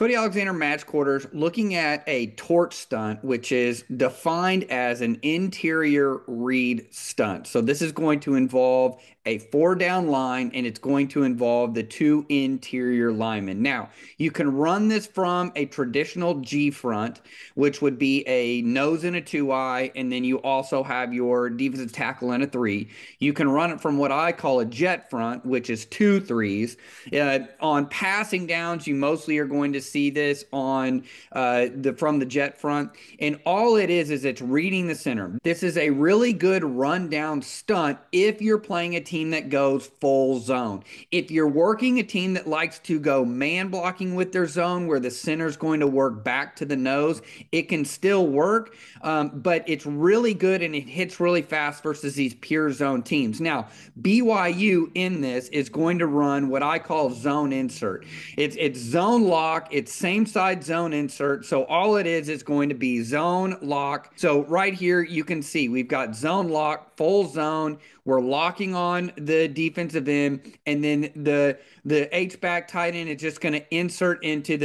Cody Alexander match quarters looking at a torch stunt, which is defined as an interior read stunt. So this is going to involve a four down line and it's going to involve the two interior linemen. Now, you can run this from a traditional G front, which would be a nose and a 2-eye, and then you also have your defensive tackle and a three. You can run it from what I call a jet front, which is two threes. On passing downs, you mostly are going to see this on from the jet front, and all it is it's reading the center. This is a really good rundown stunt if you're playing a team that goes full zone. If you're working a team that likes to go man blocking with their zone, where the center is going to work back to the nose, it can still work, but it's really good and it hits really fast versus these pure zone teams. Now, BYU in this is going to run what I call zone insert. It's zone lock, it's same side zone insert. So all it is going to be zone lock. So right here you can see we've got zone lock, full zone. We're locking on the defensive end, and then the H-back tight end is just going to insert into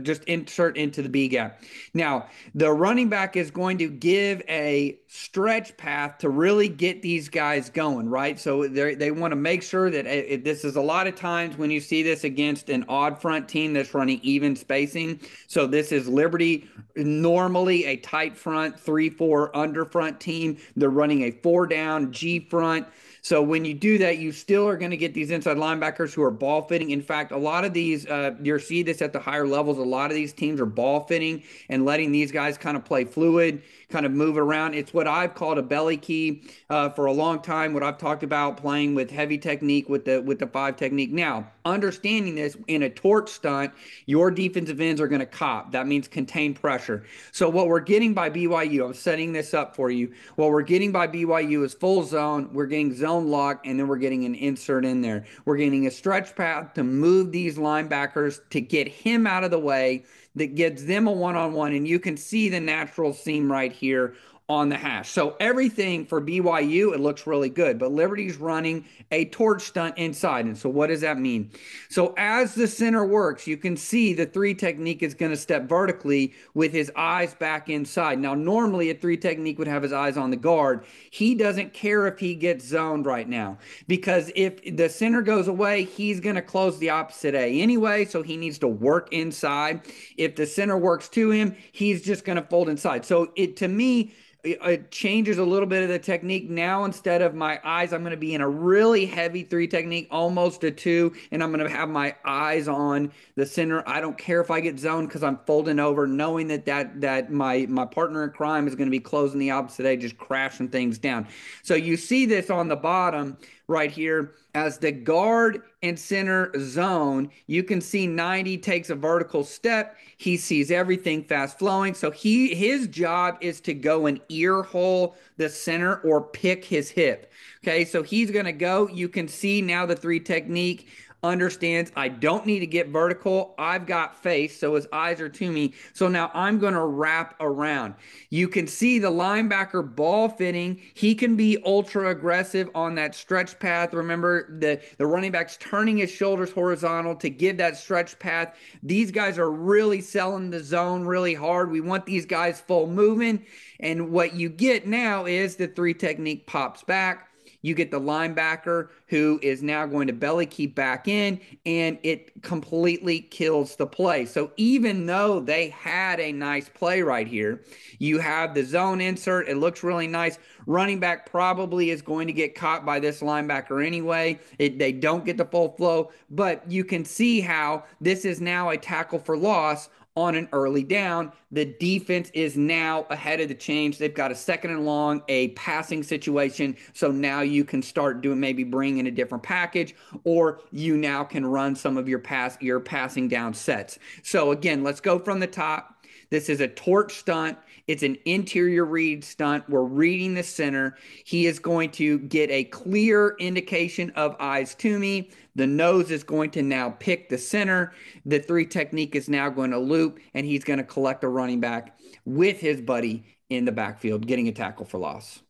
just insert into the B gap. Now, the running back is going to give a stretch path to really get these guys going, right? So they want to make sure that this is a lot of times when you see this against an odd front team that's running even spacing. So this is Liberty, normally a tight front, 3-4 under front team. They're running a 4-down G front. So when you do that, you still are going to get these inside linebackers who are ball fitting. In fact, a lot of these, you'll see this at the higher levels, a lot of these teams are ball fitting and letting these guys kind of play fluid, kind of move around. It's what I've called a belly key for a long time, what I've talked about playing with heavy technique with the 5 technique. Now, understanding this, in a torch stunt, your defensive ends are going to cop. That means contain pressure. So what we're getting by BYU, I'm setting this up for you. What we're getting by BYU is full zone. We're getting zone lock, and then we're getting an insert in there. We're getting a stretch path to move these linebackers to get him out of the way that gets them a one-on-one, and you can see the natural seam right here on the hash. So everything for BYU, it looks really good, but Liberty's running a torch stunt inside. And so what does that mean? So as the center works, you can see the 3 technique is going to step vertically with his eyes back inside. Now, normally a 3 technique would have his eyes on the guard. He doesn't care if he gets zoned right now, because if the center goes away, he's going to close the opposite A anyway, so he needs to work inside. If the center works to him, he's just going to fold inside. So to me, it changes a little bit of the technique. Now, instead of my eyes, I'm going to be in a really heavy 3 technique, almost a 2, and I'm going to have my eyes on the center. I don't care if I get zoned because I'm folding over, knowing that my partner in crime is going to be closing the opposite A, just crashing things down. So you see this on the bottom right here. As the guard and center zone, you can see 90 takes a vertical step. He sees everything fast flowing. So his job is to go and ear hole the center or pick his hip. Okay, so he's going to go. You can see now the 3 technique understands I don't need to get vertical. I've got face, so his eyes are to me. So now I'm going to wrap around. You can see the linebacker ball fitting. He can be ultra aggressive on that stretch path. Remember, the running back's turning his shoulders horizontal to give that stretch path. These guys are really selling the zone really hard. We want these guys full moving. And what you get now is the 3 technique pops back. You get the linebacker who is now going to belly keep back in, and it completely kills the play. So even though they had a nice play right here, you have the zone insert. It looks really nice. Running back probably is going to get caught by this linebacker anyway. They don't get the full flow, but you can see how this is now a tackle for loss on an early down. The defense is now ahead of the change. They've got a 2nd and long, a passing situation. So now you can start doing, maybe bring in a different package, or you now can run some of your passing down sets. So again, let's go from the top. This is a torch stunt. It's an interior read stunt. We're reading the center. He is going to get a clear indication of eyes to me. The nose is going to now pick the center. The 3 technique is now going to loop, and he's going to collect a running back with his buddy in the backfield, getting a tackle for loss.